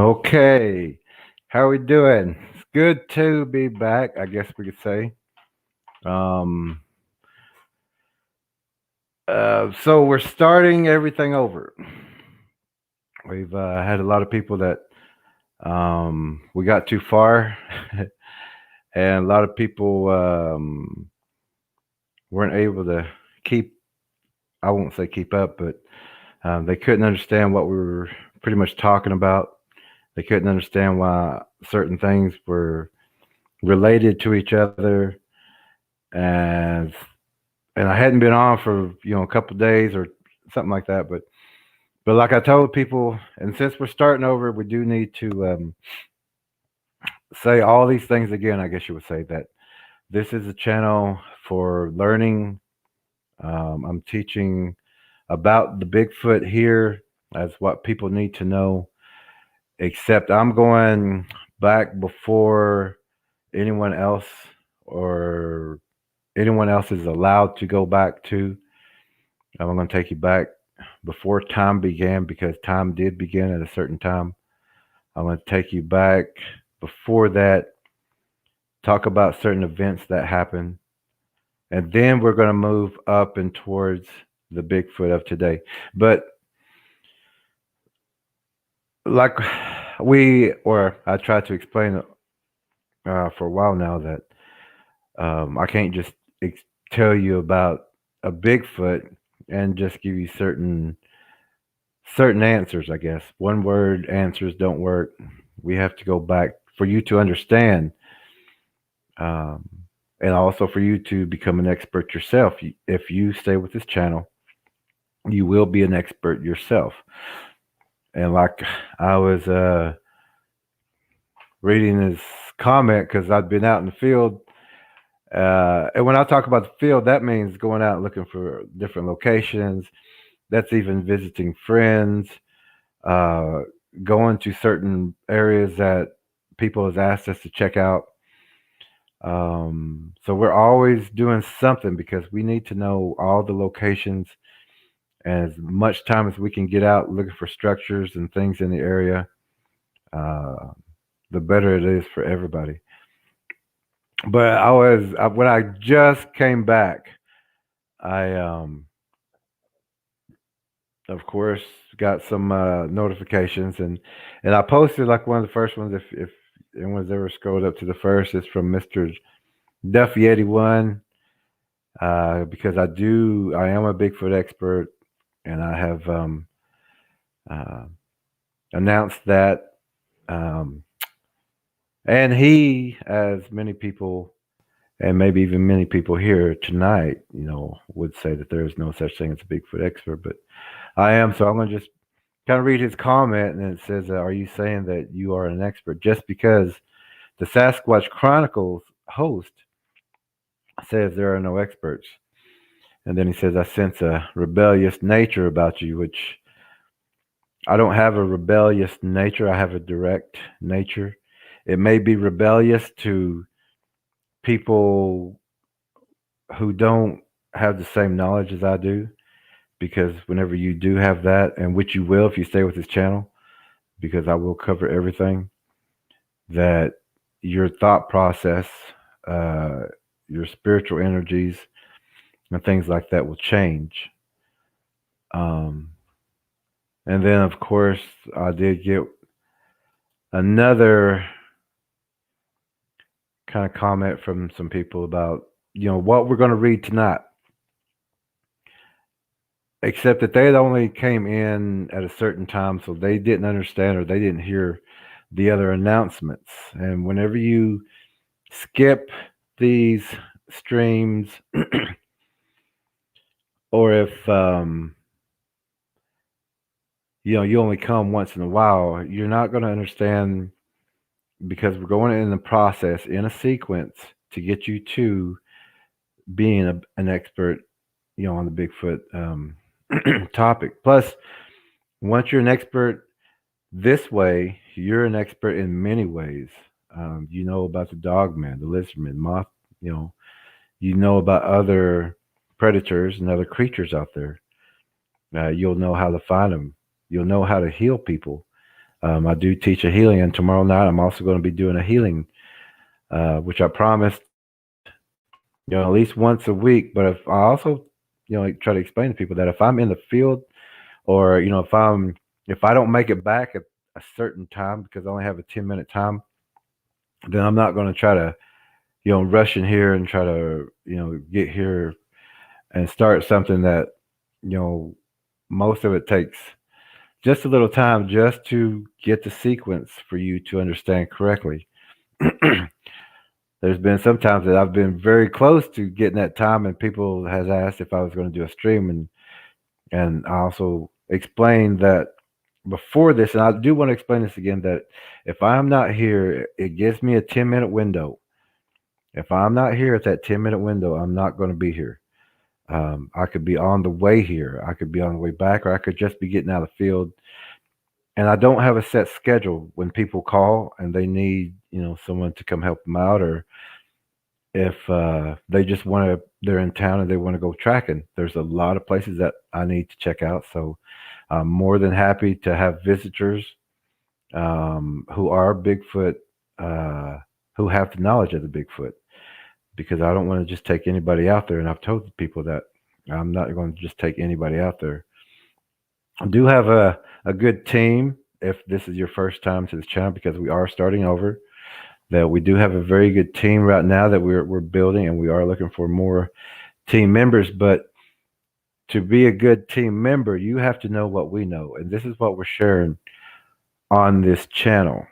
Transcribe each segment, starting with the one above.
Okay, how are we doing? It's good to be back, I guess we could say. Um, so we're starting everything over. We've had a lot of people that we got too far, and a lot of people weren't able to keep. I won't say keep up, but they couldn't understand what we were pretty much talking about. They couldn't understand why certain things were related to each other, and and I hadn't been on for a couple of days or something like that. But like I told people, and since we're starting over, we do need to say all these things again. I guess you would say that this is a channel for learning. I'm teaching about the Bigfoot here as what people need to know. Except I'm going back before anyone else or anyone else is allowed to go back to. I'm going to take you back before time began because time did begin at a certain time. I'm going to take you back before that, talk about certain events that happened, and then we're going to move up and towards the Bigfoot of today. But like or I tried to explain it for a while now that I can't just tell you about a Bigfoot and just give you certain answers, I guess. One word answers don't work. We have to go back for you to understand, um, and also for you to become an expert yourself. If you stay with this channel, you will be an expert yourself. And like I was reading his comment because I'd been out in the field. And when I talk about the field, that means going out looking for different locations. That's even visiting friends, uh, going to certain areas that people has asked us to check out. So we're always doing something because we need to know all the locations and as much time as we can get out looking for structures and things in the area. Uh, the better it is for everybody. But when I just came back, I of course got some notifications and I posted like one of the first ones. If anyone's ever scrolled up to the first, it's from Mr. Duffy 81 because I am a Bigfoot expert and I have uh, announced that. Um, and he, as many people, and maybe even many people here tonight, would say that there is no such thing as a Bigfoot expert, but I am. So I'm going to just kind of read his comment, and it says, "Are you saying that you are an expert just because the Sasquatch Chronicles host says there are no experts?" And then he says, "I sense a rebellious nature about you," which I don't have a rebellious nature. I have a direct nature. It may be rebellious to people who don't have the same knowledge as I do, because whenever you do have that, and which you will if you stay with this channel, because I will cover everything, that your thought process, uh, your spiritual energies, and things like that will change. Um, and then, of course, I did get another kind of comment from some people about what we're going to read tonight, except that they had only came in at a certain time, so they didn't understand or they didn't hear the other announcements. And whenever you skip these streams, or if you only come once in a while, you're not going to understand, because we're going in the process in a sequence to get you to being an expert, on the Bigfoot topic. Plus, once you're an expert this way, you're an expert in many ways. You know about the dogman, the lizardman, moth. You know about other predators and other creatures out there. You'll know how to find them. You'll know how to heal people. I do teach a healing, and tomorrow night I'm also going to be doing a healing, which I promised, at least once a week. But if I also, like, try to explain to people that if I'm in the field, or if I don't make it back at a certain time because I only have a 10-minute time, then I'm not going to try to, rush in here and try to, get here and start something that, you know, most of it takes just a little time just to get the sequence for you to understand correctly. There's been some times that I've been very close to getting that time, and people has asked if I was going to do a stream, and I also explained that before this, and I do want to explain this again, that if I'm not here, it gives me a 10-minute window. If I'm not here at that 10-minute window, I'm not going to be here. I could be on the way here, I could be on the way back, or I could just be getting out of the field. And I don't have a set schedule when people call and they need, someone to come help them out, or if they just they're in town and they want to go tracking. There's a lot of places that I need to check out. So I'm more than happy to have visitors who are Bigfoot, uh, who have the knowledge of the Bigfoot, because I don't want to just take anybody out there. And I've told the people that I'm not going to just take anybody out there. I do have a good team if this is your first time to this channel, because we are starting over. That we do have a very good team right now that we're building, and we are looking for more team members. But to be a good team member, you have to know what we know, and this is what we're sharing on this channel.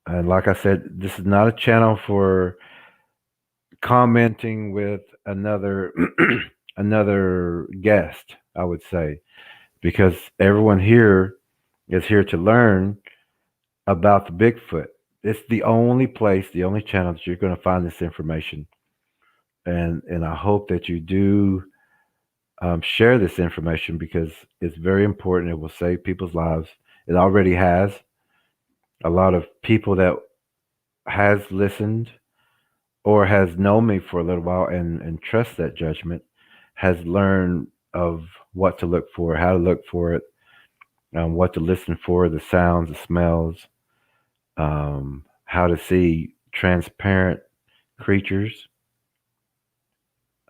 And like I said, this is not a channel for commenting with another another guest, I would say, because everyone here is here to learn about the Bigfoot. It's the only place, the only channel that you're going to find this information, and I hope that you do share this information, because it's very important. It will save people's lives. It already has. A lot of people that has listened or has known me for a little while and trust that judgment has learned of what to look for, how to look for it, what to listen for, the sounds, the smells, how to see transparent creatures.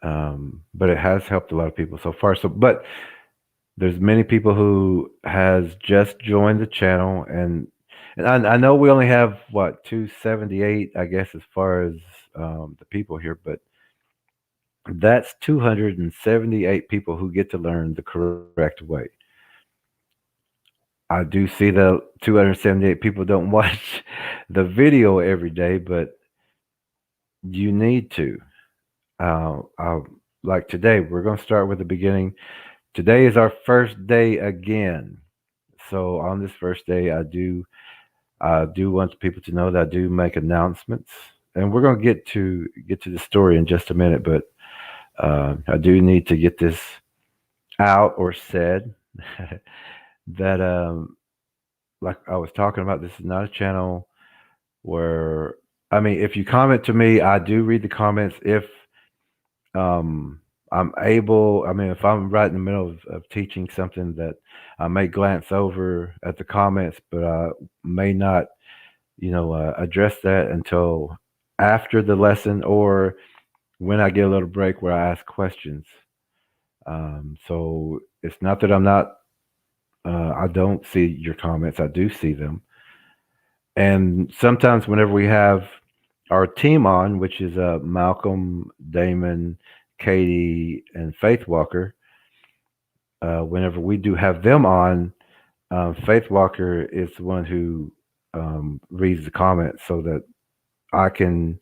But it has helped a lot of people so far. So, but there's many people who has just joined the channel, and I know we only have what 278, I guess, as far as the people here, but that's 278 people who get to learn the correct way. I do see that 278 people don't watch the video every day, but you need to. Like today, we're going to start with the beginning. Today is our first day again. So on this first day, I do want the people to know that I do make announcements, and we're going to get to the story in just a minute. But I do need to get this out or said that like I was talking about, this is not a channel where, I mean, if you comment to me, I do read the comments. If I'm able, I mean, if I'm right in the middle of teaching something, that I may glance over at the comments, but I may not, address that until after the lesson, or when I get a little break where I ask questions. So it's not that I don't see your comments. I do see them. And sometimes whenever we have our team on, which is Malcolm, Damon, Katie, and Faith Walker, whenever we do have them on, Faith Walker is the one who reads the comments so that I can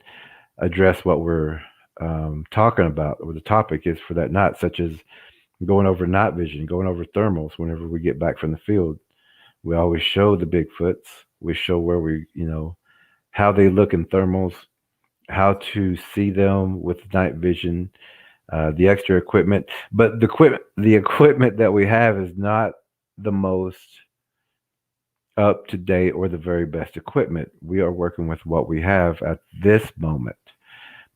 address what we're talking about, or the topic is for that night, such as going over night vision, going over thermals. Whenever we get back from the field, we always show the Bigfoots. We show where how they look in thermals, how to see them with night vision, the extra equipment. But the equipment that we have is not the most up to date or the very best equipment. We are working with what we have at this moment,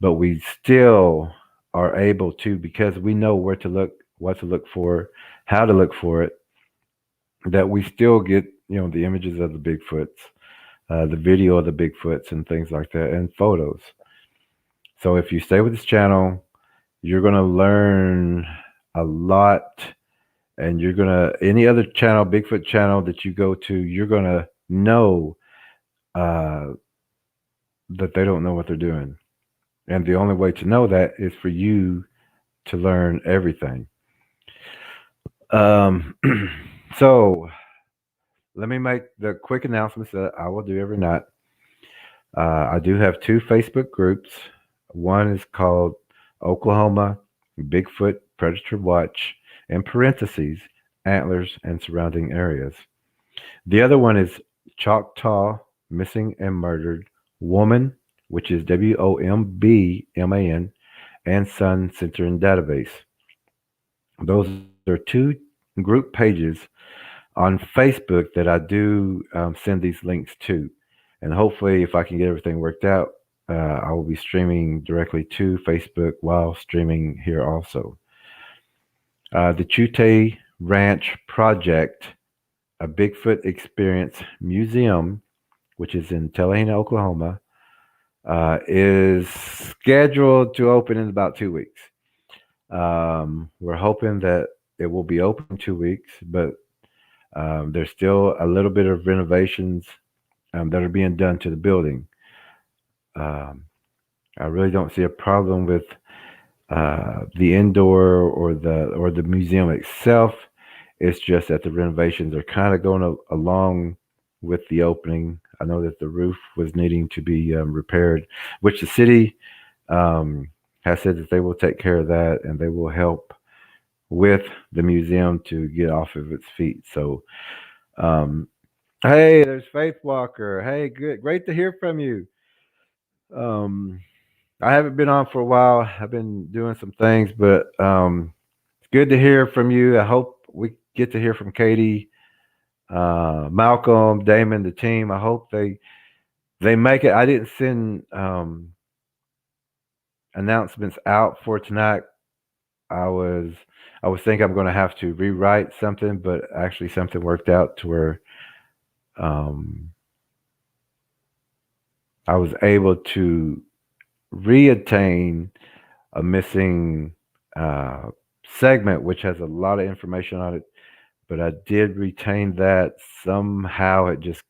but we still are able to, because we know where to look, what to look for, how to look for it, that we still get the images of the Bigfoots, the video of the Bigfoots, and things like that, and photos. So if you stay with this channel, you're gonna learn a lot, and you're gonna any other channel, Bigfoot channel that you go to, you're gonna know uh, that they don't know what they're doing, and the only way to know that is for you to learn everything. Um, so let me make the quick announcements that I will do every night. I do have two Facebook groups. One is called Oklahoma Bigfoot Predator Watch, in parentheses, antlers and surrounding areas. The other one is Choctaw Missing and Murdered Woman, which is WOMBMAN, and Sun Center and Database. Those are two group pages on Facebook that I do send these links to. And hopefully, if I can get everything worked out, I will be streaming directly to Facebook while streaming here also. The Chute Ranch Project, a Bigfoot Experience Museum, which is in Tallahassee, Oklahoma, is scheduled to open in about 2 weeks. We're hoping that it will be open in 2 weeks, but there's still a little bit of renovations that are being done to the building. Um, I really don't see a problem with the indoor or the museum itself. It's just that the renovations are kind of going along with the opening. I know that the roof was needing to be repaired, which the city has said that they will take care of that and they will help with the museum to get off of its feet. So, um, hey, there's Faith Walker. Hey, good, great to hear from you. Um, I haven't been on for a while. I've been doing some things, but it's good to hear from you. I hope we get to hear from Katie, Malcolm, Damon, the team. I hope they make it. I didn't send announcements out for tonight. I was I was thinking I'm going to have to rewrite something, but actually something worked out to where um, I was able to reattain a missing uh, segment, which has a lot of information on it. But I did retain that. Somehow it just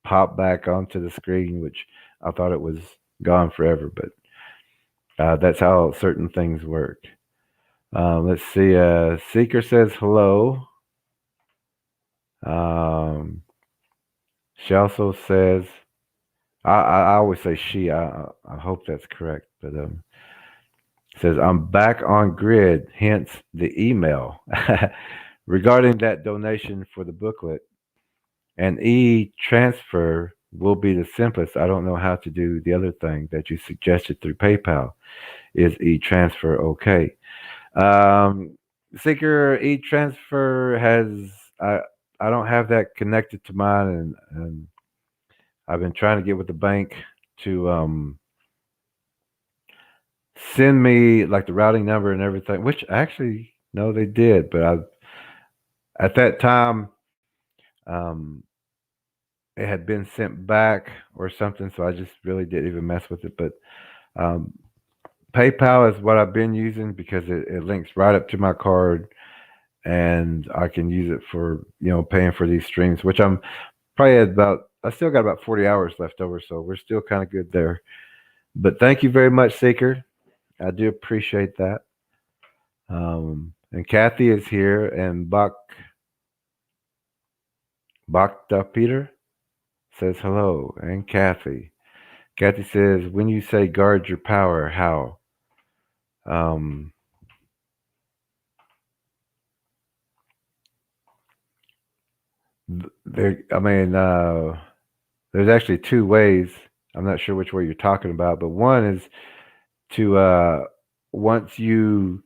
popped back onto the screen, which I thought it was gone forever. But that's how certain things work. Let's see. Seeker says hello. Um, she also says, I always say she. I hope that's correct. But says, I'm back on grid, hence the email. Regarding that donation for the booklet, an e-transfer will be the simplest. I don't know how to do the other thing that you suggested through PayPal. Is e-transfer okay? Um, Seeker e-transfer has I I don't have that connected to mine, and I've been trying to get with the bank to send me like the routing number and everything, which actually no, they did, but I at that time um, it had been sent back or something, so I just really didn't even mess with it. But um, PayPal is what I've been using because it links right up to my card, and I can use it for paying for these streams, which I'm probably at about. I still got about 40 hours left over, so we're still kind of good there. But thank you very much, Seeker. I do appreciate that. And Kathy is here, and Bakta Peter says hello, and Kathy. Kathy says, when you say guard your power, how? Um, I mean, there's actually two ways. I'm not sure which way you're talking about, but one is to once you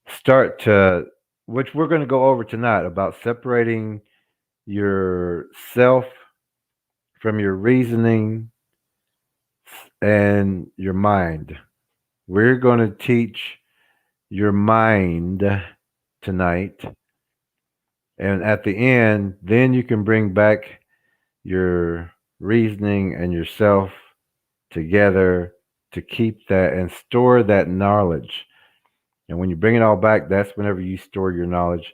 start to, which we're going to go over tonight, about separating yourself from your reasoning and your mind. We're going to teach your mind tonight And at the end, then you can bring back your reasoning and yourself together to keep that and store that knowledge. And when you bring it all back, that's whenever you store your knowledge.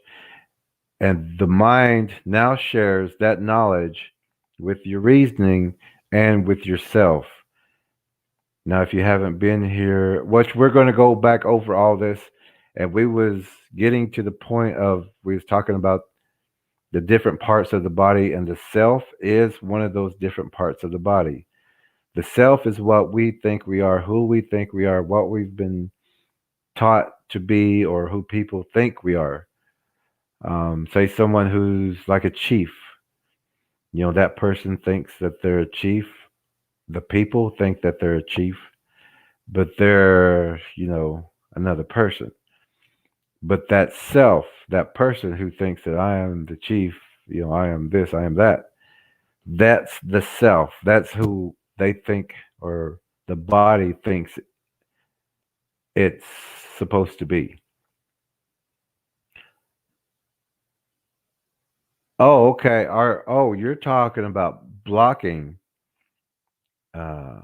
And the mind now shares that knowledge with your reasoning and with yourself. Now, if you haven't been here, which we're going to go back over all this, and we was getting to the point of we was talking about the different parts of the body, and the self is one of those different parts of the body. The self is what we think we are, who we think we are, what we've been taught to be, or who people think we are. Say someone who's like a chief. That person thinks that they're a chief. The people think that they're a chief, but they're, another person. But that self, that person who thinks that I am the chief, I am this, I am that, that's the self. That's who they think, or the body thinks it's supposed to be. Oh, okay. You're talking about blocking. Uh,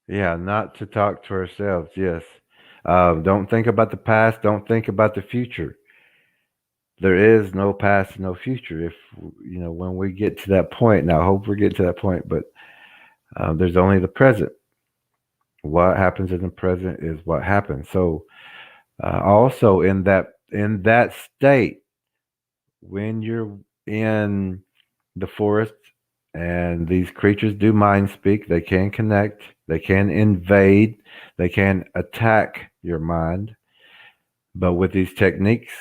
yeah, not to talk to ourselves. Yes. Don't think about the past. Don't think about the future. There is no past, no future. If when we get to that point, now I hope we get to that point, but there's only the present. What happens in the present is what happens. So, also in that state, when you're in the forest and these creatures do mind speak, they can connect, they can invade, they can attack your mind. But with these techniques,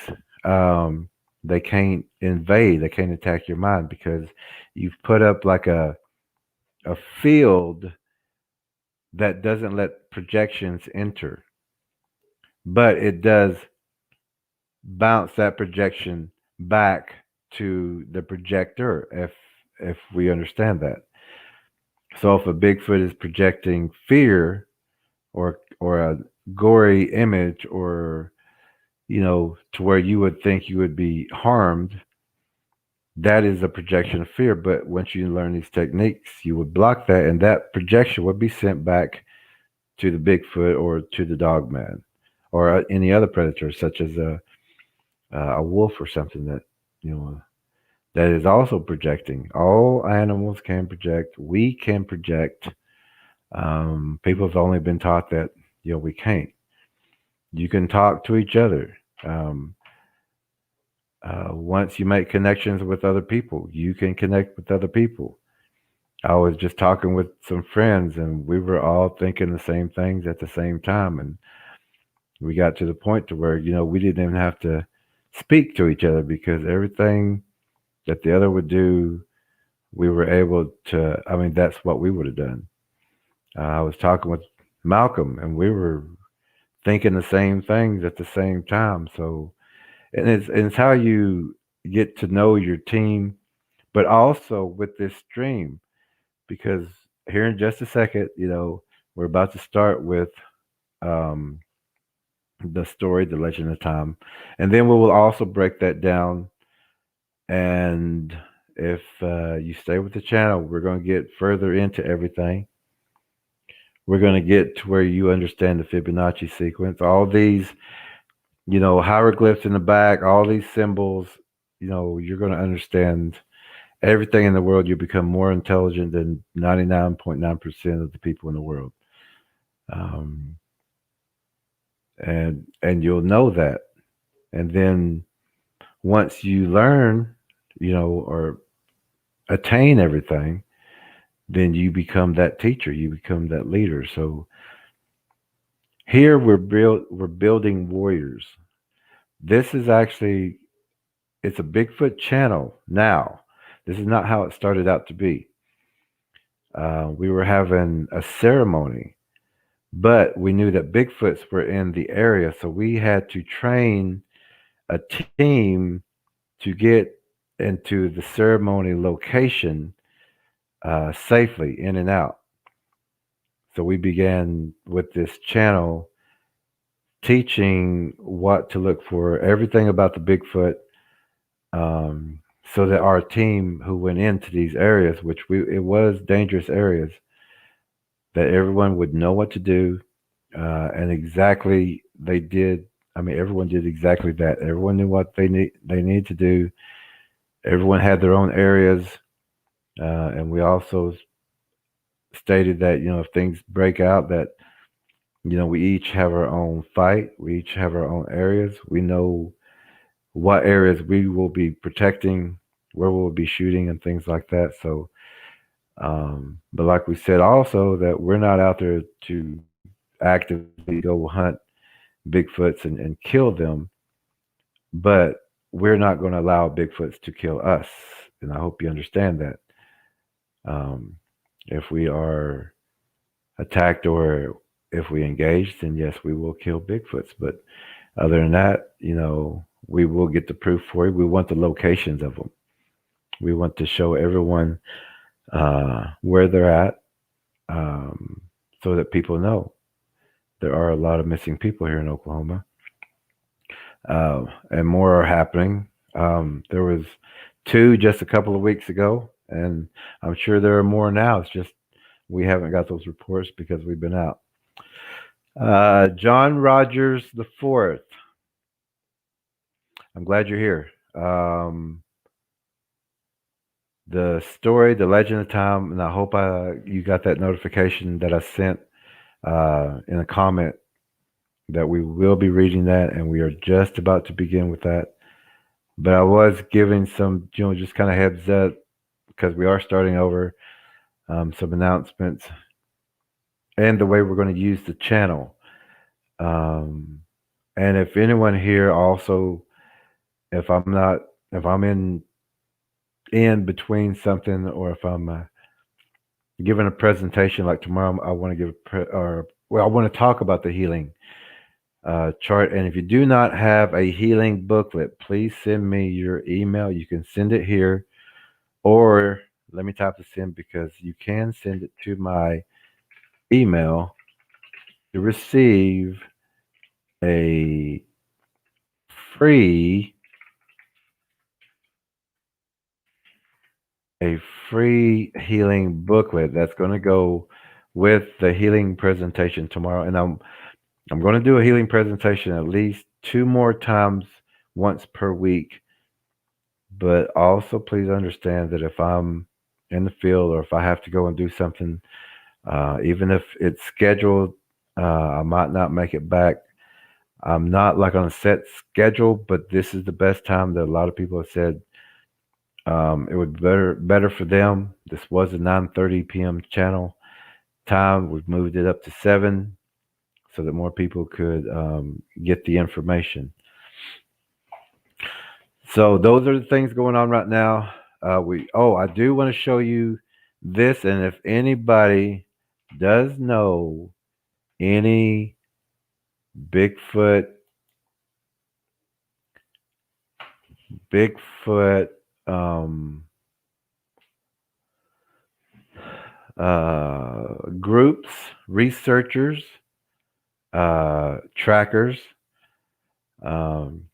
um, they can't invade, they can't attack your mind because you've put up like a field that doesn't let projections enter, but it does bounce that projection back to the projector if we understand that. So if a Bigfoot is projecting fear or a gory image or to where you would think you would be harmed, that is a projection of fear. But once you learn these techniques, you would block that, and that projection would be sent back to the Bigfoot or to the dogman or any other predator, such as a wolf or something that is also projecting. All animals can project. We can project. People have only been taught that we can't. You can talk to each other. Once you make connections with other people, you can connect with other people. I was just talking with some friends, and we were all thinking the same things at the same time, and we got to the point to where we didn't even have to speak to each other because everything that the other would do, we were able to. I mean, that's what we would have done. I was talking with Malcolm, and we were thinking the same things at the same time. So, and it's how you get to know your team, but also with this stream, because here in just a second, we're about to start with um, the story, the legend of time, and then we will also break that down. And if you stay with the channel, we're going to get further into everything. We're going to get to where you understand the Fibonacci sequence, all these, hieroglyphs in the back, all these symbols. You're going to understand everything in the world. You become more intelligent than 99.9% of the people in the world. Um, and you'll know that. And then once you learn, or attain everything, then you become that teacher. You become that leader. So here we're building warriors. This is actually it's a Bigfoot channel now. This is not how it started out to be. We were having a ceremony, but we knew that Bigfoots were in the area, so we had to train a team to get into the ceremony location safely in and out. So we began with this channel teaching what to look for, everything about the Bigfoot, so that our team who went into these areas, which it was dangerous areas, that everyone would know what to do, and exactly they did. I mean, everyone did exactly that. Everyone knew what they need to do. Everyone had their own areas, and we also stated that if things break out, that we each have our own fight. We each have our own areas. We know what areas we will be protecting, where we'll be shooting, and things like that. So, but like we said, also that we're not out there to actively go hunt Bigfoots and kill them, but we're not going to allow Bigfoots to kill us. And I hope you understand that. Um, if we are attacked or if we engage, then yes, we will kill Bigfoots. But other than that, we will get the proof for you. We want the locations of them. We want to show everyone where they're at, so that people know there are a lot of missing people here in Oklahoma, and more are happening. There was two just a couple of weeks ago, and I'm sure there are more now. It's just we haven't got those reports because we've been out. John Rogers the Fourth. I'm glad you're here. The story, the legend of time, and I hope you got that notification that I sent in a comment that we will be reading that, and we are just about to begin with that. But I was giving some, just kind of heads up because we are starting over, some announcements and the way we're going to use the channel. And if anyone here also, if I'm in between something, or if I'm giving a presentation like tomorrow, I want to I want to talk about the healing chart. And if you do not have a healing booklet, please send me your email. You can send it here, or let me type this in, because you can send it to my email to receive a free a free healing booklet that's going to go with the healing presentation tomorrow. And I'm going to do a healing presentation at least 2 more times, once per week. But also, please understand that if I'm in the field, or if I have to go and do something, even if it's scheduled, I might not make it back. I'm not like on a set schedule, but this is the best time that a lot of people have said it would better for them. This was a 9:30 p.m. channel time. We've moved it up to 7 so that more people could get the information. So those are the things going on right now. I do want to show you this, and if anybody does know any Bigfoot, Bigfoot groups, researchers, trackers, um,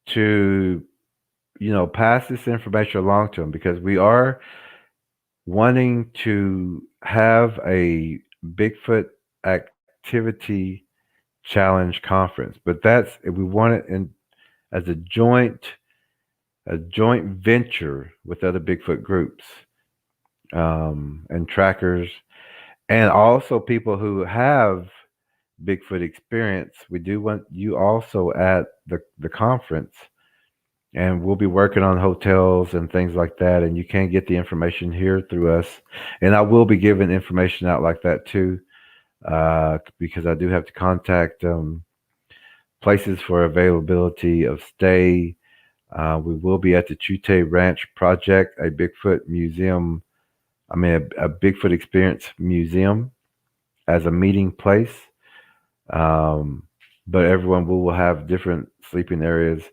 to pass this information along to them, because we are wanting to have a Bigfoot activity challenge conference, but we want it as a joint venture with other Bigfoot groups, and trackers, and also people who have Bigfoot experience. We do want you also at the conference, and we'll be working on hotels and things like that. And you can get the information here through us, and I will be giving information out like that too, because I do have to contact places for availability of stay. We will be at the Chute Ranch Project, a Bigfoot museum. A Bigfoot experience museum as a meeting place. But everyone will have different sleeping areas.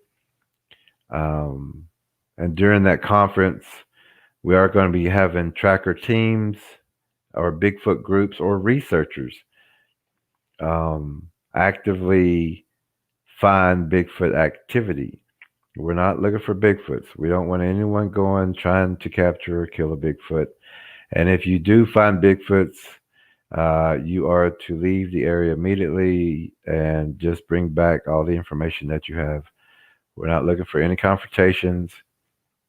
And during that conference, we are going to be having tracker teams or Bigfoot groups or researchers. actively find Bigfoot activity. We're not looking for Bigfoots. We don't want anyone going trying to capture or kill a Bigfoot. And if you do find Bigfoots, you are to leave the area immediately and just bring back all the information that you have. We're not looking for any confrontations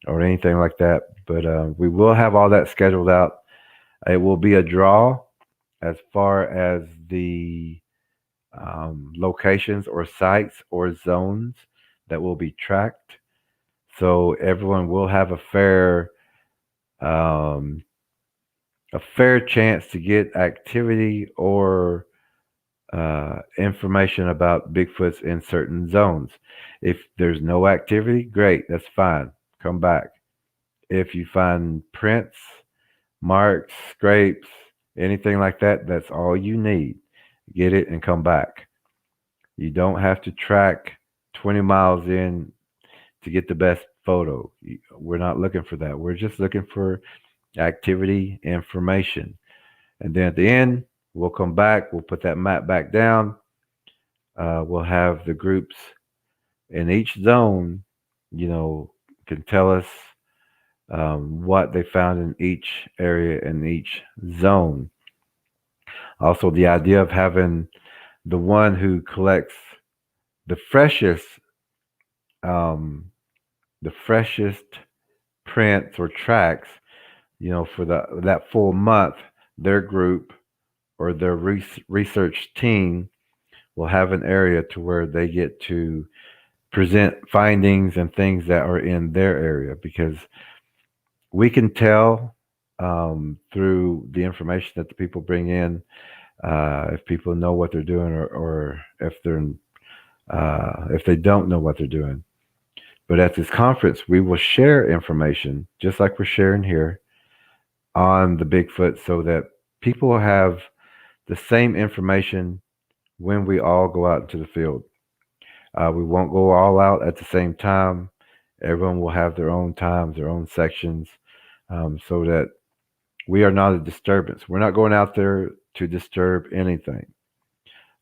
or anything like that, but we will have all that scheduled out. It will be a draw as far as the locations or sites or zones that will be tracked. So everyone will have um, a fair chance to get activity or information about Bigfoots in certain zones. If there's no activity, great, that's fine. Come back. If you find prints, marks, scrapes, anything like that, that's all you need. Get it and come back. You don't have to track 20 miles in to get the best photo. We're not looking for that. We're just looking for activity information. And then at the end, we'll come back, we'll put that map back down. We'll have the groups in each zone, you know, can tell us what they found in each area in each zone. Also, the idea of having the one who collects the freshest, um, the freshest prints or tracks, you know, for that full month, their group or their research team will have an area to where they get to present findings and things that are in their area because we can tell through the information that the people bring in if people know what they're doing or if they don't know what they're doing. But at this conference, we will share information just like we're sharing here on the Bigfoot, so that people will have the same information when we all go out into the field. We won't go all out at the same time. Everyone will have their own times, their own sections, so that we are not a disturbance. We're not going out there to disturb anything.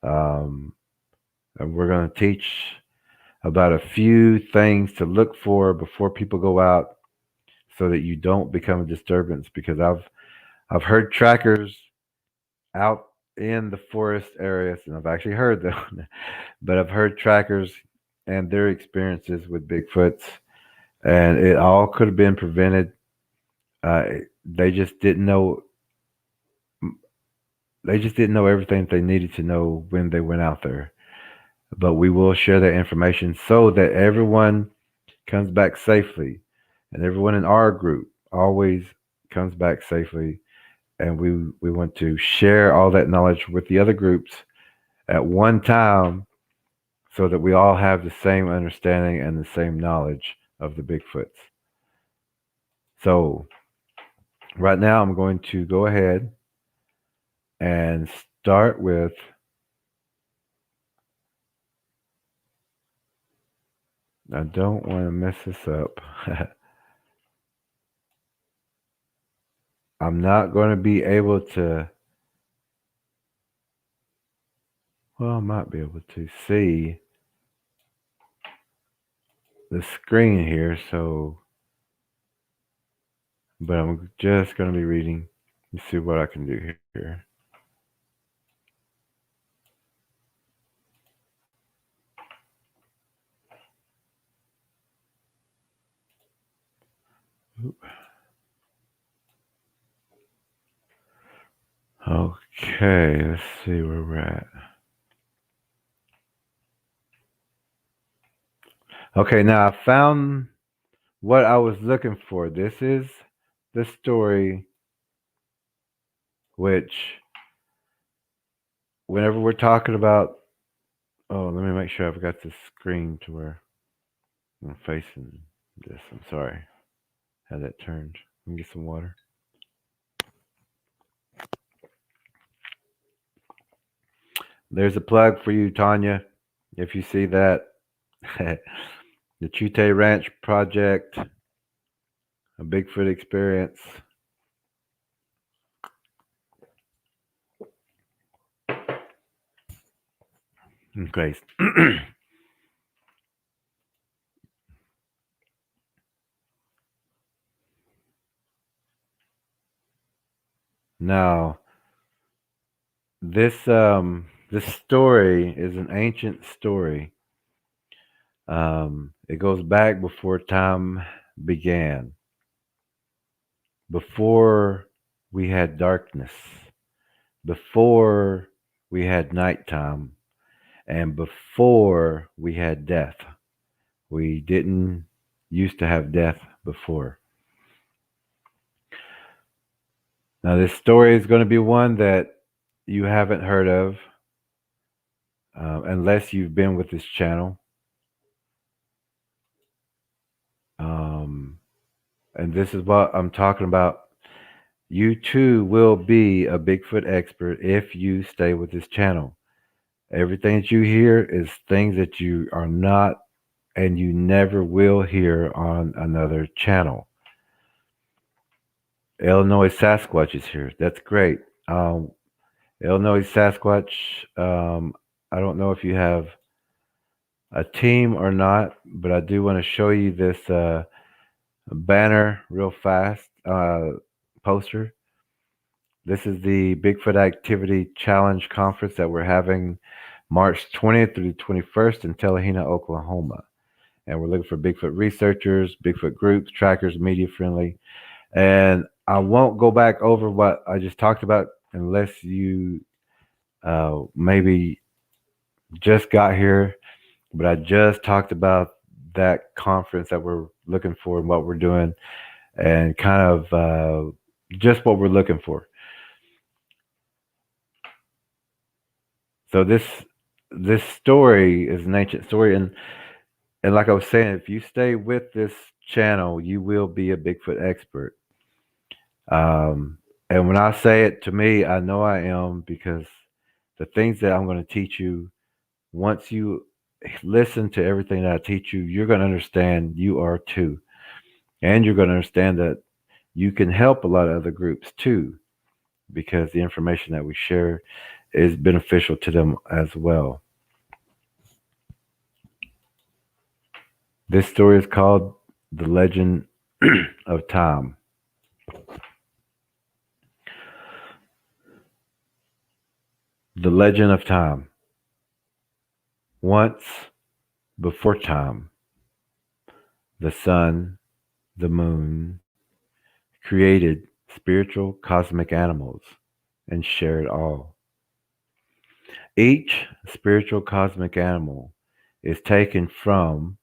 Um, and we're going to teach about a few things to look for before people go out, so that you don't become a disturbance. Because I've heard trackers out in the forest areas, and I've actually heard them, but I've heard trackers and their experiences with Bigfoots, and it all could have been prevented. Uh, they just didn't know. They just didn't know everything they needed to know when they went out there. But we will share that information so that everyone comes back safely, and everyone in our group always comes back safely. And we want to share all that knowledge with the other groups at one time, so that we all have the same understanding and the same knowledge of the Bigfoots. So right now I'm going to go ahead and start with I don't want to mess this up. I'm not going to be able to, well, I might be able to see the screen here, so, but I'm just going to be reading. Let's see what I can do here. Okay, let's see where we're at. Okay, now I found what I was looking for. This is the story which, whenever we're talking about, oh, let me make sure I've got the screen to where I'm facing this. I'm sorry. Had that turned. Let me get some water. There's a plug for you, Tanya. If you see that, the Chute Ranch Project, a Bigfoot experience. Okay. Now, this story is an ancient story. It goes back before time began, before we had darkness, before we had nighttime, and before we had death. We didn't used to have death before. Now, this story is going to be one that you haven't heard of unless you've been with this channel. Um, and this is what I'm talking about. You too will be a Bigfoot expert if you stay with this channel. Everything that you hear is things that you are not and you never will hear on another channel. Illinois Sasquatch is here. That's great. Um, Illinois Sasquatch, I don't know if you have a team or not, but I do want to show you this banner real fast poster. This is the Bigfoot Activity Challenge Conference that we're having March 20th through the 21st in Tallahena, Oklahoma. And we're looking for Bigfoot researchers, Bigfoot groups, trackers, media friendly. And I won't go back over what I just talked about unless you maybe just got here. But I just talked about that conference that we're looking for and what we're doing and kind of just what we're looking for. So this story is an ancient story, and like I was saying, if you stay with this channel, you will be a Bigfoot expert. And when I say it, to me, I know I am because the things that I'm going to teach you, once you listen to everything that I teach you, you're going to understand you are too, and you're going to understand that you can help a lot of other groups too, because the information that we share is beneficial to them as well. This story is called The Legend of Time. The Legend of Time. Once before time, the sun, the moon, created spiritual cosmic animals and shared all. Each spiritual cosmic animal is taken from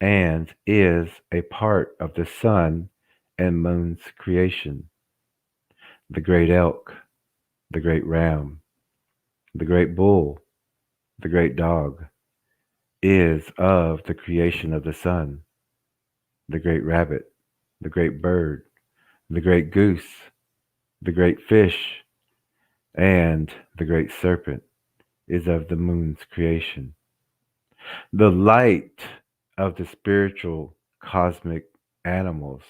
and is a part of the sun and moon's creation. The great elk, the great ram, the great bull, the great dog is of the creation of the sun. The great rabbit, the great bird, the great goose, the great fish, and the great serpent is of the moon's creation. The light of the spiritual cosmic animals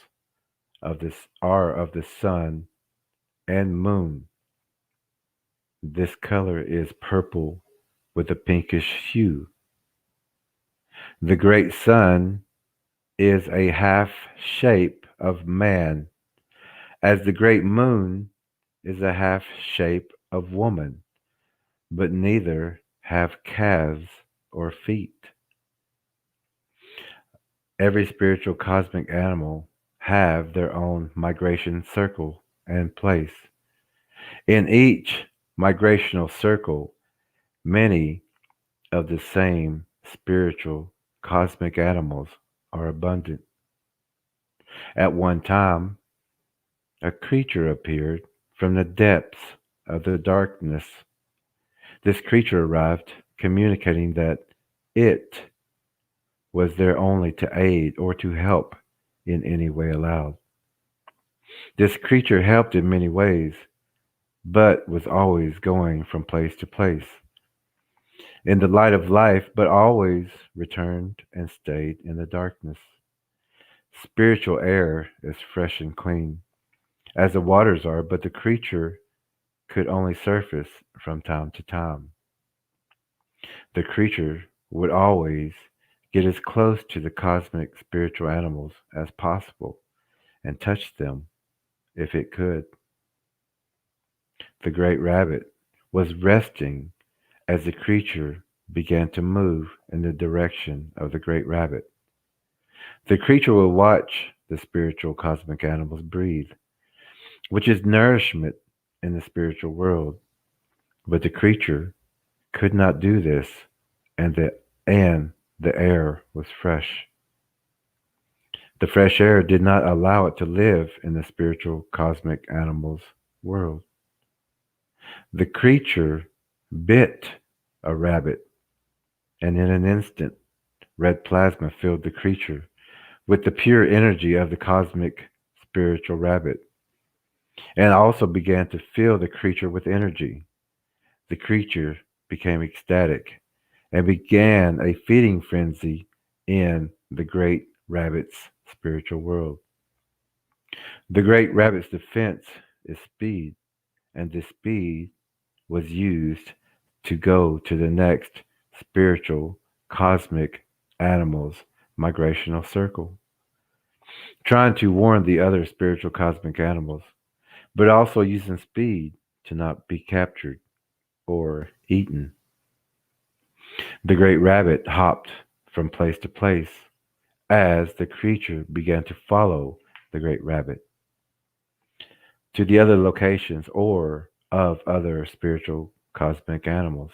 of this are of the sun and moon. This color is purple with a pinkish hue. The great sun is a half shape of man, as the great moon is a half shape of woman, but neither have calves or feet. Every spiritual cosmic animal have their own migration circle and place. In each migrational circle, many of the same spiritual cosmic animals are abundant. At one time, a creature appeared from the depths of the darkness. This creature arrived, communicating that it was there only to aid or to help in any way allowed. This creature helped in many ways, but was always going from place to place in the light of life, but always returned and stayed in the darkness. Spiritual air is fresh and clean, as the waters are, but the creature could only surface from time to time. The creature would always get as close to the cosmic spiritual animals as possible and touch them if it could. The great rabbit was resting as the creature began to move in the direction of the great rabbit. The creature would watch the spiritual cosmic animals breathe, which is nourishment in the spiritual world. But the creature could not do this, and the air was fresh. The fresh air did not allow it to live in the spiritual cosmic animals world. The creature bit a rabbit, and in an instant, red plasma filled the creature with the pure energy of the cosmic spiritual rabbit, and also began to fill the creature with energy. The creature became ecstatic and began a feeding frenzy in the great rabbit's spiritual world. The great rabbit's defense is speed, and this speed was used to go to the next spiritual cosmic animals migrational circle, trying to warn the other spiritual cosmic animals, but also using speed to not be captured or eaten. The great rabbit hopped from place to place as the creature began to follow the great rabbit to the other locations or of other spiritual cosmic animals,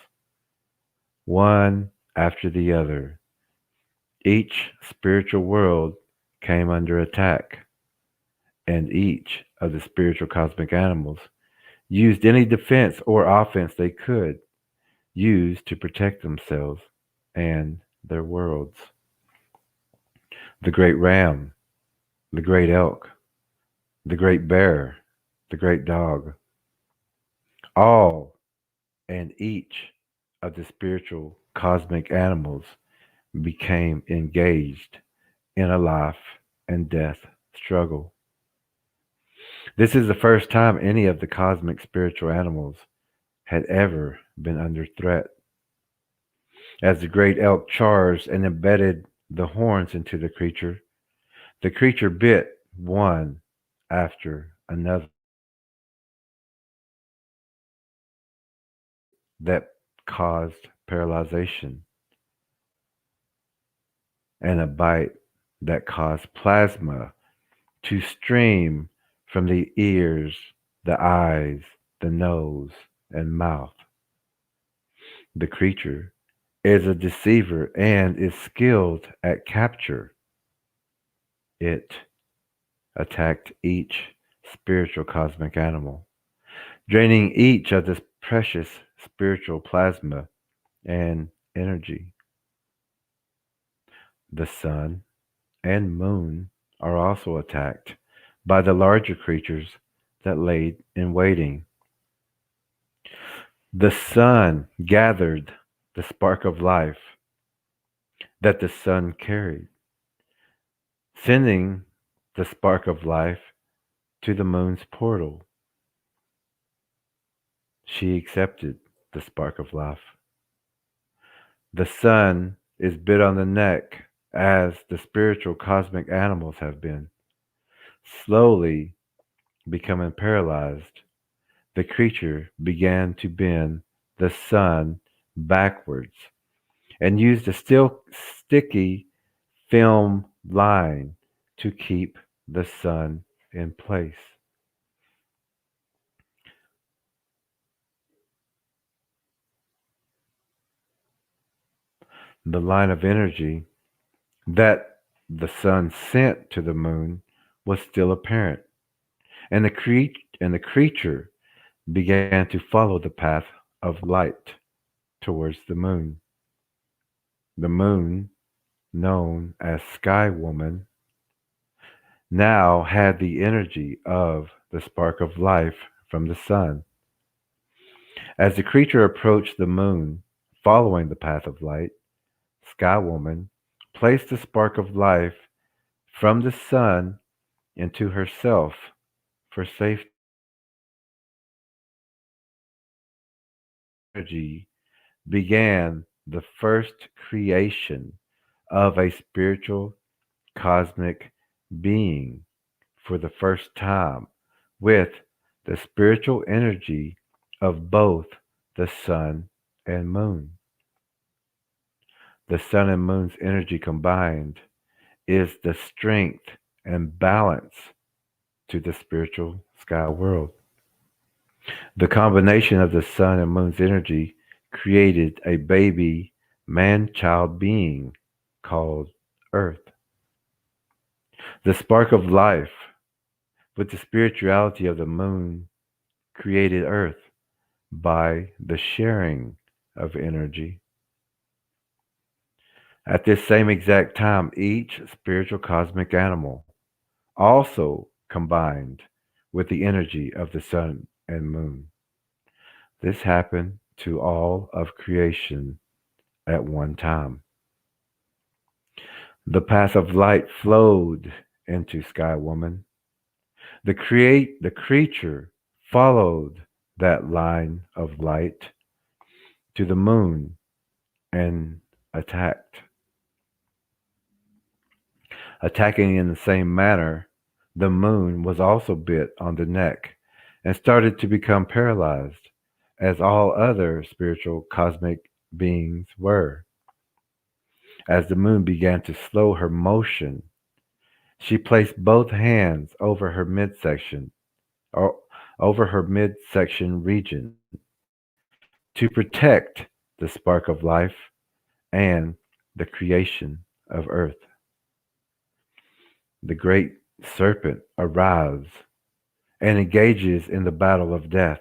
one after the other. Each spiritual world came under attack, and each of the spiritual cosmic animals used any defense or offense they could use to protect themselves and their worlds. The great ram, the great elk, the great bear, the great dog, all and each of the spiritual cosmic animals became engaged in a life and death struggle. This is the first time any of the cosmic spiritual animals had ever been under threat. As the great elk charged and embedded the horns into the creature bit one after another that caused paralyzation, and a bite that caused plasma to stream from the ears, the eyes, the nose, and mouth. The creature is a deceiver and is skilled at capture. It attacked each spiritual cosmic animal, draining each of this precious spiritual plasma and energy. The sun and moon are also attacked by the larger creatures that laid in waiting. The sun gathered the spark of life that the sun carried, sending the spark of life to the moon's portal. She accepted the spark of life. The sun is bit on the neck as the spiritual cosmic animals have been, slowly becoming paralyzed. The creature began to bend the sun backwards and used a still sticky film line to keep the sun in place. The line of energy that the sun sent to the moon was still apparent, and the creature began to follow the path of light towards the moon. The moon, known as Sky Woman, now had the energy of the spark of life from the sun. As the creature approached the moon, following the path of light, Sky Woman placed the spark of life from the sun into herself for safety. Energy began the first creation of a spiritual cosmic being for the first time with the spiritual energy of both the sun and moon. The sun and moon's energy combined is the strength and balance to the spiritual sky world. The combination of the sun and moon's energy created a baby man child being called Earth. The spark of life with the spirituality of the moon created Earth by the sharing of energy. At this same exact time, each spiritual cosmic animal also combined with the energy of the sun and moon. This happened to all of creation at one time. The path of light flowed into Sky Woman. The creature followed that line of light to the moon and attacked. Attacking in the same manner, the moon was also bit on the neck and started to become paralyzed, as all other spiritual cosmic beings were. As the moon began to slow her motion, she placed both hands or over her midsection region to protect the spark of life and the creation of earth. The great serpent arrives and engages in the battle of death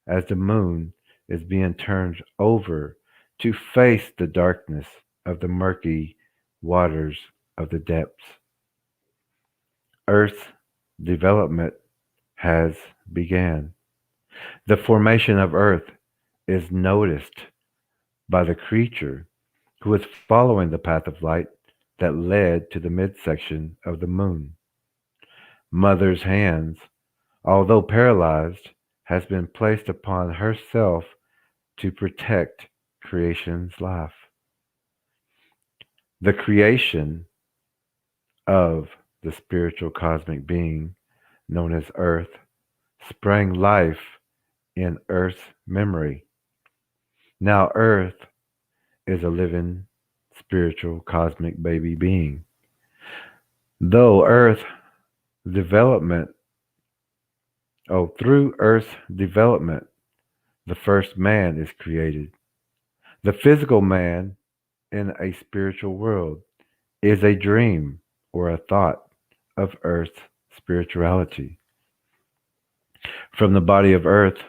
as the moon is being turned over to face the darkness of the murky waters of the depths. Earth's development has began. The formation of Earth is noticed by the creature who is following the path of light that led to the midsection of the moon. Mother's hands, although paralyzed, has been placed upon herself to protect creation's life. The creation of the spiritual cosmic being known as Earth sprang life in Earth's memory. Now Earth is a living spiritual cosmic baby being. Though Earth development, through Earth's development, the first man is created. The physical man in a spiritual world is a dream or a thought of Earth's spirituality. From the body of Earth,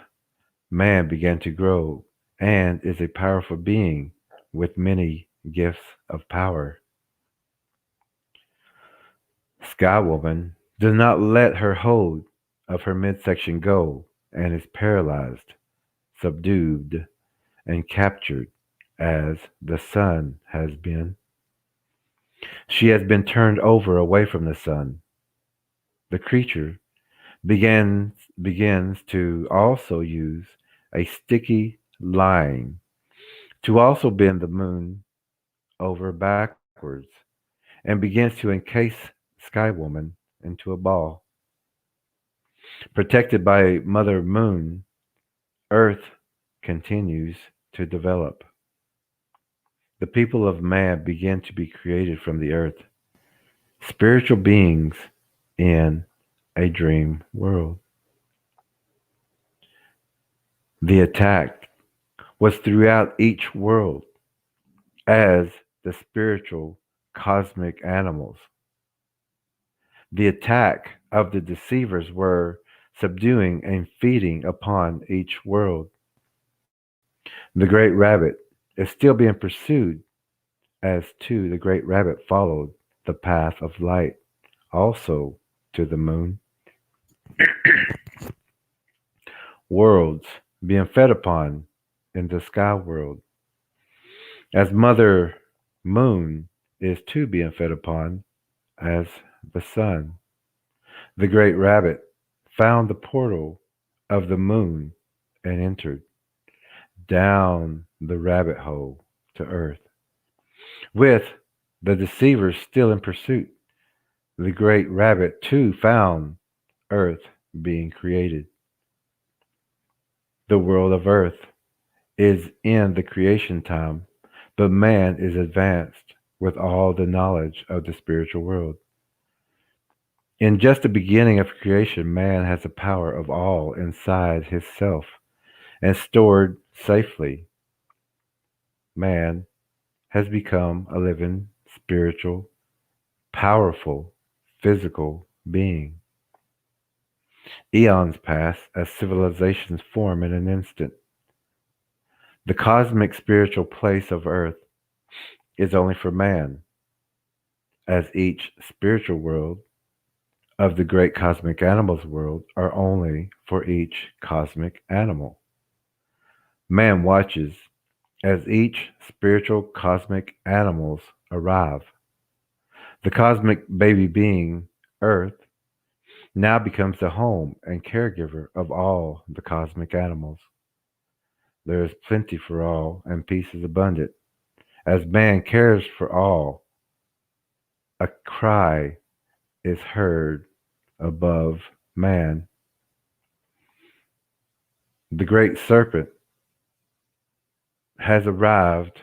man began to grow and is a powerful being with many gifts of power. Sky Woman does not let her hold of her midsection go and is paralyzed, subdued, and captured as the sun has been. She has been turned over away from the sun. The creature begins to also use a sticky line to also bend the moon over backwards and begins to encase Sky Woman into a ball. Protected by Mother Moon, Earth continues to develop. The people of man begin to be created from the earth, spiritual beings in a dream world. The attack was throughout each world as the spiritual cosmic animals. The attack of the deceivers were subduing and feeding upon each world. The great rabbit is still being pursued as too the great rabbit followed the path of light also to the moon. Worlds being fed upon in the sky world, as Mother Moon is too being fed upon as the sun. The great rabbit found the portal of the moon and entered down the rabbit hole to earth. With the deceivers still in pursuit, the great rabbit too found earth being created. The world of earth is in the creation time, but man is advanced with all the knowledge of the spiritual world. In just the beginning of creation, man has the power of all inside his self and stored safely. Man has become a living, spiritual, powerful, physical being. Eons pass as civilizations form in an instant. The cosmic spiritual place of earth is only for man, as each spiritual world of the great cosmic animals world are only for each cosmic animal. Man watches as each spiritual cosmic animals arrive. The cosmic baby being, Earth, now becomes the home and caregiver of all the cosmic animals. There is plenty for all, and peace is abundant. As man cares for all, a cry is heard above man. The great serpent has arrived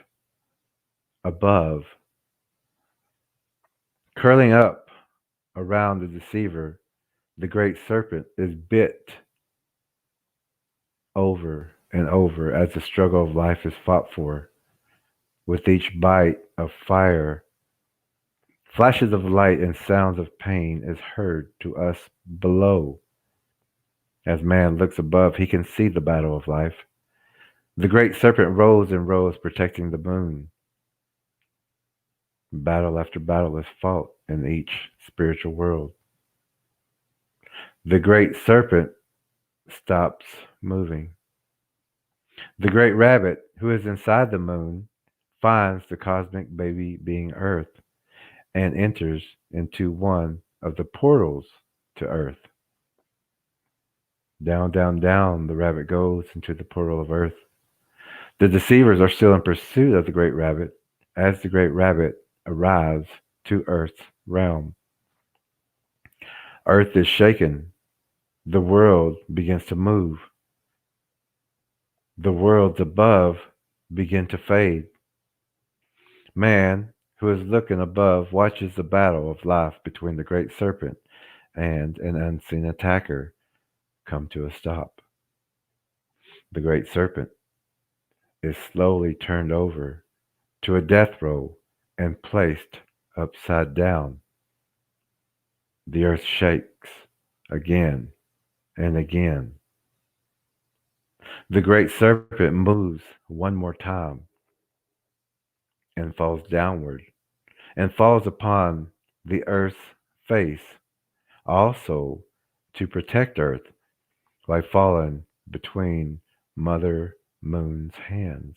above, curling up around the deceiver. The great serpent is bit over and over as the struggle of life is fought for. With each bite of fire, flashes of light and sounds of pain is heard to us below. As man looks above, he can see the battle of life. The great serpent rose and rose, protecting the moon. Battle after battle is fought in each spiritual world. The great serpent stops moving. The great rabbit, who is inside the moon, finds the cosmic baby being Earth and enters into one of the portals to Earth. Down, down, down, the rabbit goes into the portal of Earth. The deceivers are still in pursuit of the great rabbit as the great rabbit arrives to Earth's realm. Earth is shaken. The world begins to move. The worlds above begin to fade. Man, who is looking above, watches the battle of life between the great serpent and an unseen attacker come to a stop. The great serpent is slowly turned over to a death row and placed upside down. The earth shakes again and again. The great serpent moves one more time and falls downward and falls upon the earth's face, also to protect Earth by falling between Mother Moon's hands.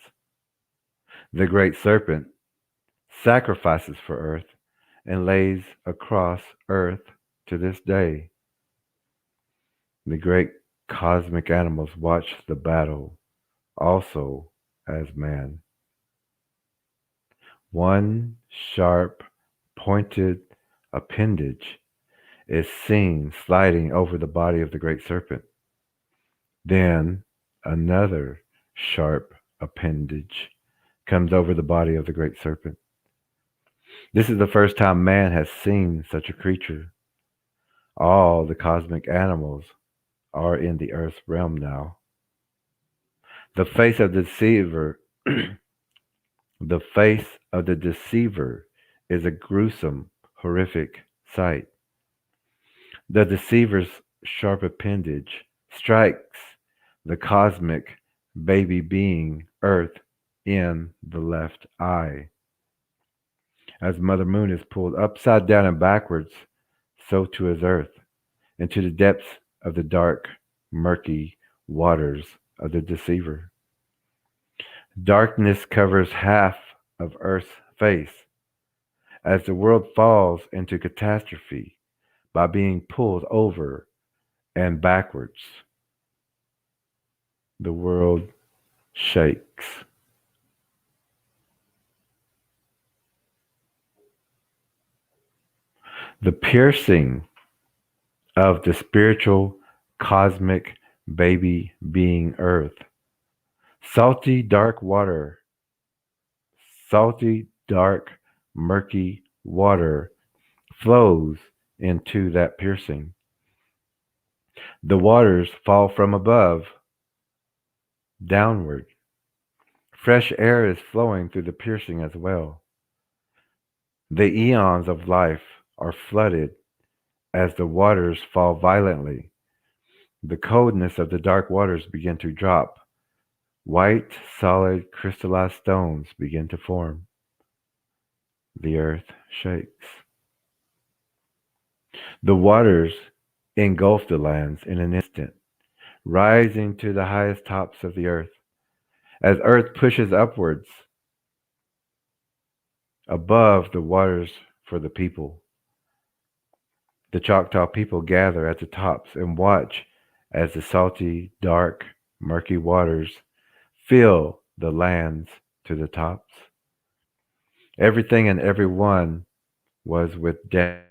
The great serpent sacrifices for Earth and lays across Earth to this day. The great cosmic animals watch the battle also as man. One sharp, pointed appendage is seen sliding over the body of the great serpent. Then another sharp appendage comes over the body of the great serpent. This is the first time man has seen such a creature. All the cosmic animals are in the earth's realm now. The face of the deceiver, the face of the deceiver is a gruesome, horrific sight. The deceiver's sharp appendage strikes the cosmic baby being Earth in the left eye. As Mother Moon is pulled upside down and backwards, so too is Earth, into the depths of the dark, murky waters of the deceiver. Darkness covers half of Earth's face as the world falls into catastrophe by being pulled over and backwards. The world shakes. The piercing of the spiritual cosmic baby being earth. Salty dark water, salty dark murky water flows into that piercing. The waters fall from above downward. Fresh air is flowing through the piercing as well. The eons of life are flooded as the waters fall violently. The coldness of the dark waters begin to drop. White, solid, crystallized stones begin to form. The earth shakes. The waters engulf the lands in an instant, rising to the highest tops of the earth. As earth pushes upwards, above the waters for the people, the Choctaw people gather at the tops and watch as the salty, dark, murky waters fill the lands to the tops. Everything and everyone was with death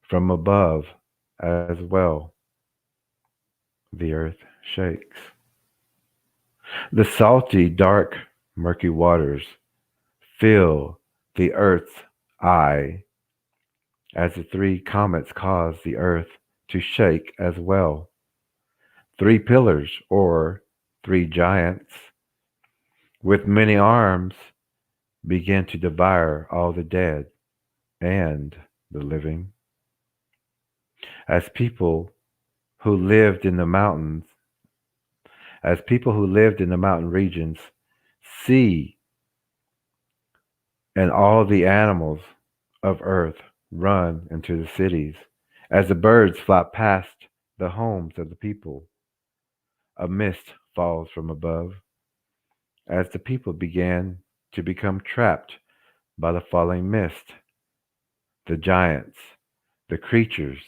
from above as well. The earth shakes. The salty, dark, murky waters fill the earth's eye as the three comets cause the earth to shake as well. Three pillars, or three giants, with many arms, begin to devour all the dead and the living. As people who lived in the mountains, as people who lived in the mountain regions see and all the animals of earth run into the cities, as the birds fly past the homes of the people, a mist falls from above, as the people began to become trapped by the falling mist. The giants, the creatures,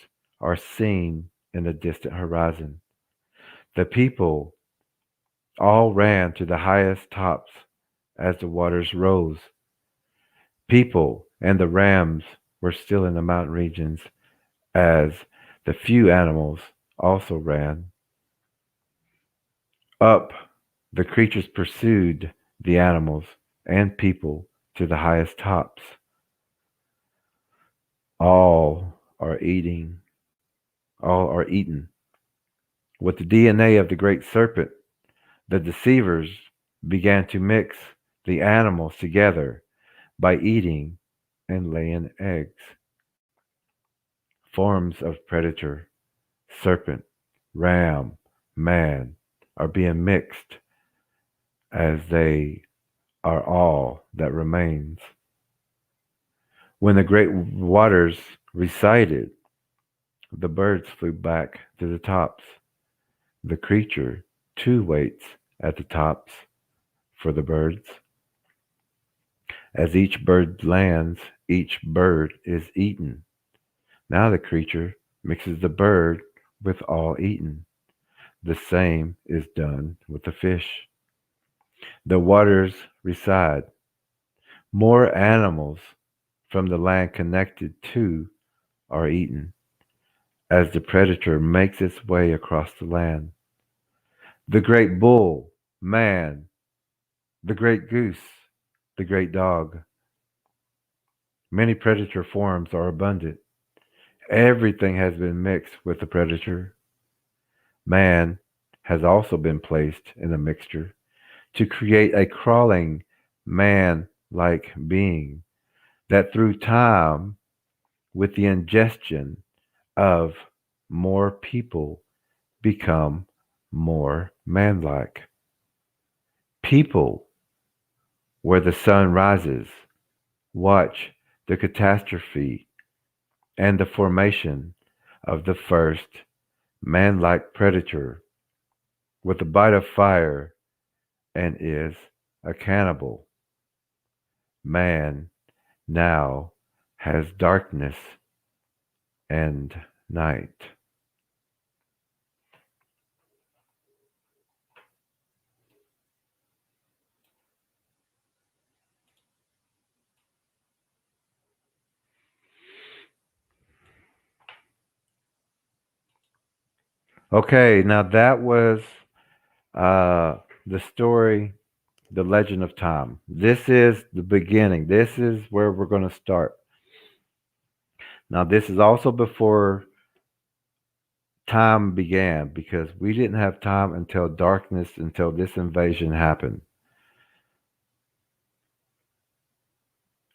are seen in the distant horizon. The people all ran to the highest tops as the waters rose. People and the rams were still in the mountain regions as the few animals also ran. Up, the creatures pursued the animals and people to the highest tops. All are eating, all are eaten. With the DNA of the great serpent, the deceivers began to mix the animals together by eating and laying eggs. Forms of predator, serpent, ram, man are being mixed as they are all that remains. When the great waters receded, the birds flew back to the tops. The creature too waits at the tops for the birds. As each bird lands, each bird is eaten. Now the creature mixes the bird with all eaten. The same is done with the fish. The waters recede. More animals from the land connected to are eaten as the predator makes its way across the land. The great bull, man, the great goose, the great dog. Many predator forms are abundant. Everything has been mixed with the predator. Man has also been placed in a mixture to create a crawling man like being that through time, with the ingestion of more people, become more manlike. People, where the sun rises, watch the catastrophe and the formation of the first manlike predator with a bite of fire and is a cannibal. Man now has darkness and night. Okay, now that was the story, The Legend of Tom. This is the beginning. This is where we're going to start. Now, this is also before time began because we didn't have time until darkness, until this invasion happened.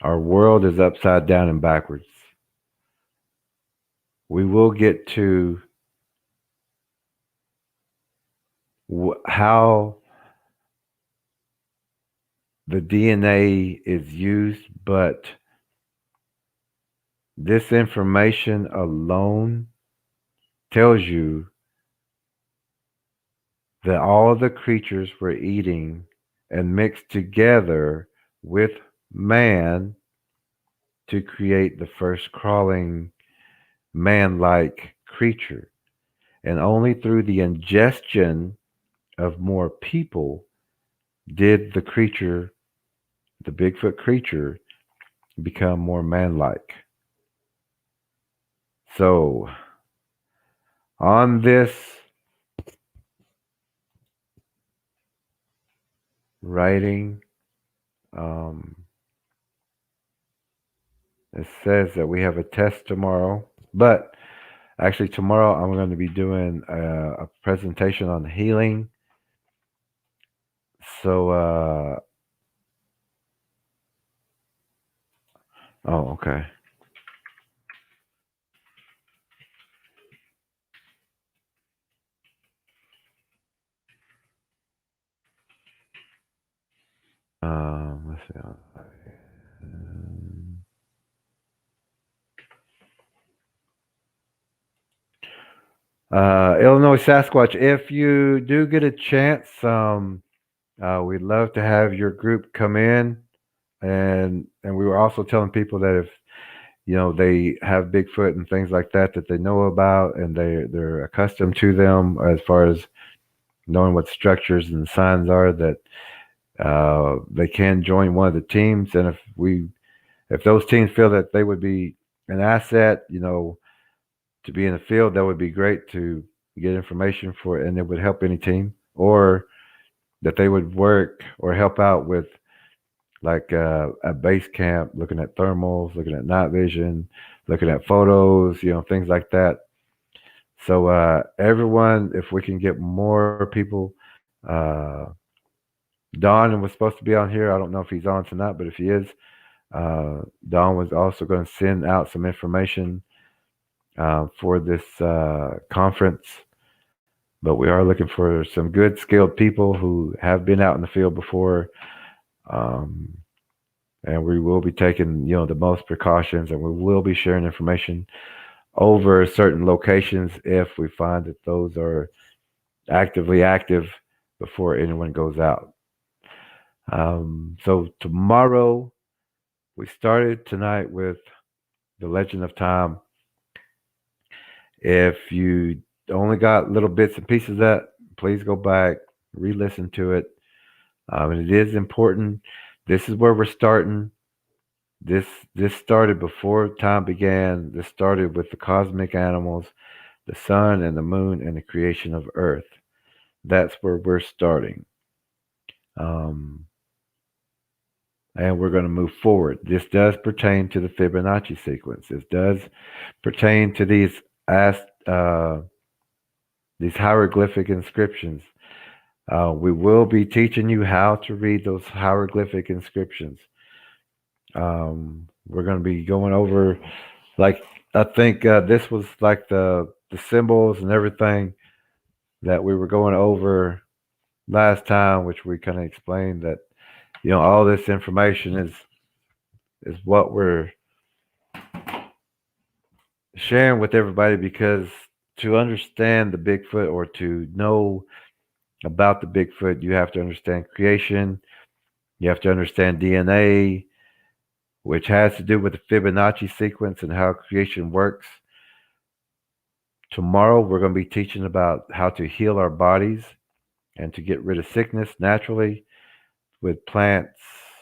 Our world is upside down and backwards. We will get to how the DNA is used, but this information alone tells you that all the creatures were eating and mixed together with man to create the first crawling man like creature. And only through the ingestion of more people did the creature, the Bigfoot creature, become more man like. So, on this writing, um, it says that we have a test tomorrow, but actually, tomorrow I'm going to be doing a presentation on healing. So, oh, okay. Let's see. Illinois Sasquatch, if you do get a chance, we'd love to have your group come in, and we were also telling people that if they have Bigfoot and things like that that they know about and they're accustomed to them as far as knowing what structures and signs are, that they can join one of the teams. And if those teams feel that they would be an asset, to be in the field, that would be great to get information for, and it would help any team, or that they would work or help out with like a base camp, looking at thermals, looking at night vision, looking at photos, things like that. So everyone, if we can get more people, uh, Don was supposed to be on here. I don't know if he's on tonight, but if he is, Don was also going to send out some information for this conference. But we are looking for some good, skilled people who have been out in the field before. Um, and we will be taking, the most precautions, and we will be sharing information over certain locations if we find that those are actively active before anyone goes out. So tomorrow, we started tonight with The Legend of Tom. If you only got little bits and pieces of that, please go back, re-listen to it. And it is important. This is where we're starting. This this started before time began. This started with the cosmic animals, the sun and the moon, and the creation of Earth. That's where we're starting. Um, and we're going to move forward. This does pertain to the Fibonacci sequence. This does pertain to uh, these hieroglyphic inscriptions. We will be teaching you how to read those hieroglyphic inscriptions. We're going to be going over, like, I think this was like the symbols and everything that we were going over last time, which we kind of explained that all this information is what we're sharing with everybody, because to understand the Bigfoot, or to know about the Bigfoot, you have to understand creation, you have to understand DNA, which has to do with the Fibonacci sequence and how creation works. Tomorrow, we're going to be teaching about how to heal our bodies and to get rid of sickness naturally with plants,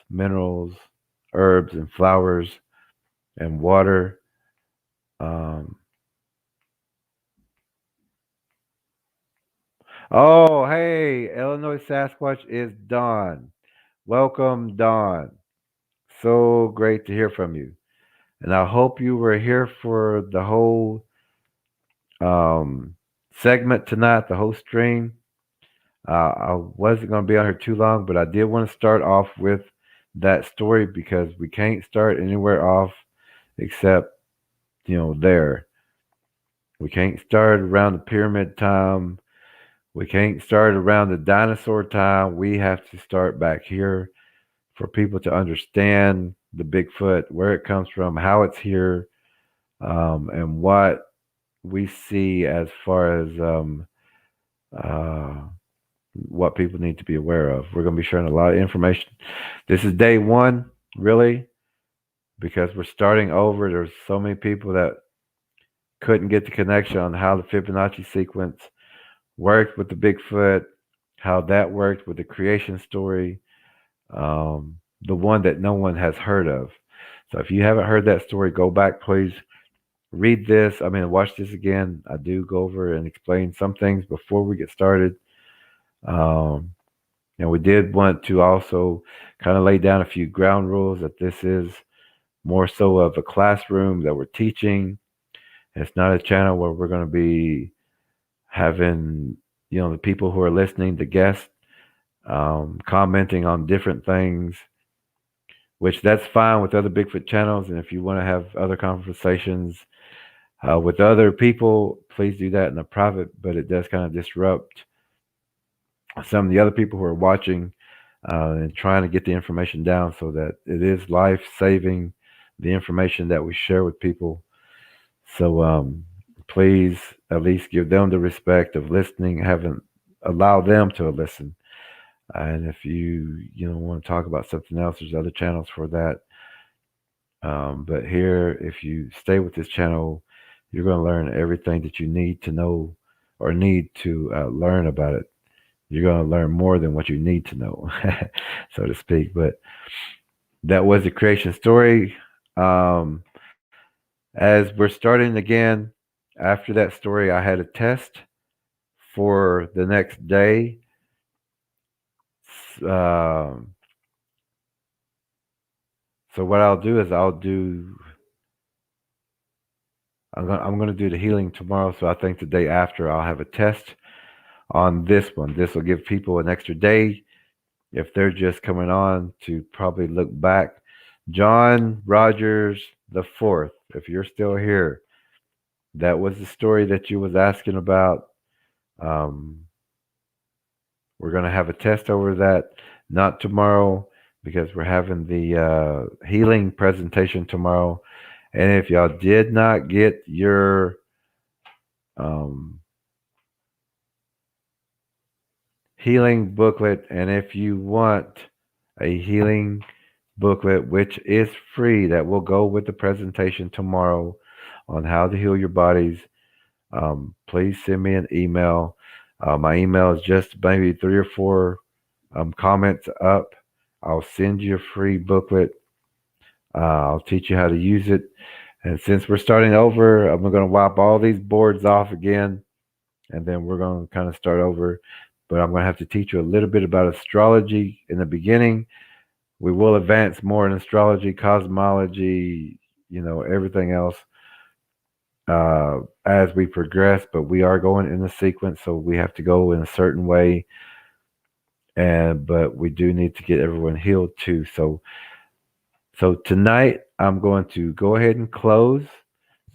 minerals, herbs, and flowers, and water. Um, Oh, hey, Illinois Sasquatch is Don. Welcome, Don. So great to hear from you. And I hope you were here for the whole um, segment tonight, the whole stream. I wasn't going to be on here too long, but I did want to start off with that story because we can't start anywhere off except, there. We can't start around the pyramid time. We can't start around the dinosaur time. We have to start back here for people to understand the Bigfoot, where it comes from, how it's here, and what we see as far as uh, what people need to be aware of. We're going to be sharing a lot of information. This is day one, really, because we're starting over. There's so many people that couldn't get the connection on how the Fibonacci sequence worked with the Bigfoot, how that worked with the creation story, the one that no one has heard of. So if you haven't heard that story, go back, please. Read this. I mean, watch this again. I do go over and explain some things before we get started. Um, and we did want to also kind of lay down a few ground rules that this is more so of a classroom that we're teaching. It's not a channel where we're going to be having, the people who are listening, the guests, commenting on different things, which that's fine with other Bigfoot channels. And if you want to have other conversations with other people, please do that in a private, but it does kind of disrupt some of the other people who are watching and trying to get the information down so that it is life saving, the information that we share with people. So please at least give them the respect of listening, having allow them to listen. And if you want to talk about something else, there's other channels for that. But here, if you stay with this channel, you're going to learn everything that you need to know or need to learn about it. You're going to learn more than what you need to know, so to speak. But that was the creation story. Um, as we're starting again, after that story, I had a test for the next day. Um, so what I'll do is I'm gonna do the healing tomorrow. So I think the day after I'll have a test on this one. This will give people an extra day if they're just coming on to probably look back. John Rogers the fourth, if you're still here, that was the story that you was asking about. Um, we're gonna have a test over that, not tomorrow because we're having the healing presentation tomorrow. And if y'all did not get your um, healing booklet, and if you want a healing booklet, which is free, that will go with the presentation tomorrow on how to heal your bodies, please send me an email. My email is just maybe 3 or 4 comments up. I'll send you a free booklet. I'll teach you how to use it. And since we're starting over, I'm going to wipe all these boards off again, and then we're going to kind of start over. But I'm going to have to teach you a little bit about astrology in the beginning. We will advance more in astrology, cosmology, everything else as we progress. But we are going in a sequence, so we have to go in a certain way. But we do need to get everyone healed too. So tonight I'm going to go ahead and close.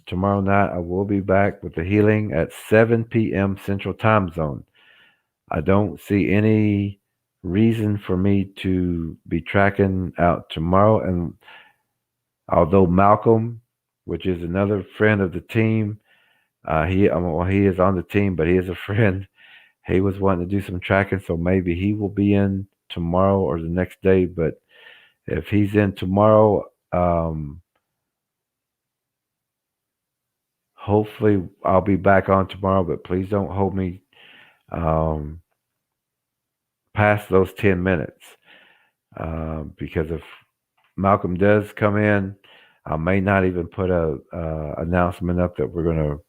Tomorrow night I will be back with the healing at 7 p.m. Central Time Zone. I don't see any reason for me to be tracking out tomorrow. And although Malcolm, which is another friend of the team, he is on the team, but he is a friend. He was wanting to do some tracking, so maybe he will be in tomorrow or the next day. But if he's in tomorrow, hopefully I'll be back on tomorrow. But please don't hold me um, past those 10 minutes because if Malcolm does come in, I may not even put a announcement up that we're going to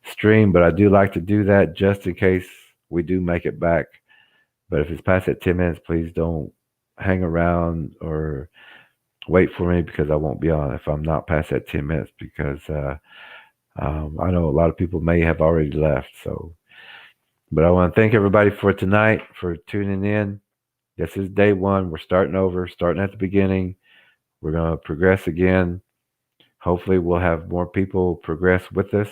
stream, but I do like to do that just in case we do make it back. But if it's past that 10 minutes, please don't hang around or wait for me because I won't be on if I'm not past that 10 minutes because I know a lot of people may have already left. So, but I want to thank everybody for tonight for tuning in. This is day one. We're starting over, starting at the beginning. We're going to progress again. Hopefully, we'll have more people progress with us.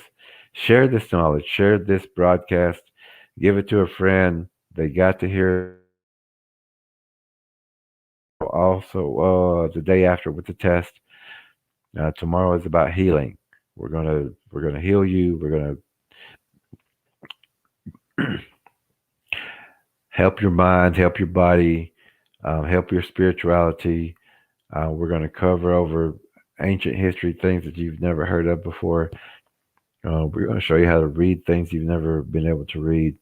Share this knowledge, share this broadcast, give it to a friend. They got to hear it. Also, the day after with the test, tomorrow is about healing. We're gonna heal you. We're gonna help your mind, help your body, help your spirituality. We're gonna cover over ancient history, things that you've never heard of before. We're going to show you how to read things you've never been able to read.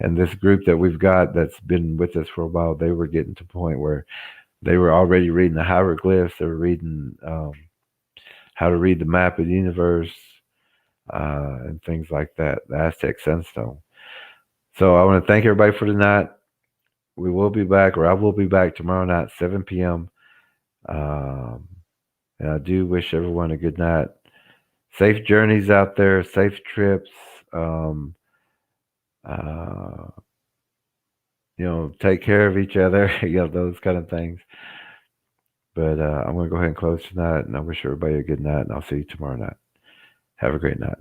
And this group that we've got that's been with us for a while, they were getting to the point where they were already reading the hieroglyphs. They were reading how to read the map of the universe and things like that, the Aztec Sunstone. So I want to thank everybody for tonight. We will be back, or I will be back tomorrow night, 7 p.m. Um, and I do wish everyone a good night. Safe journeys out there, safe trips. Um, uh, take care of each other, those kind of things. But I'm going to go ahead and close tonight, and I wish everybody a good night, and I'll see you tomorrow night. Have a great night.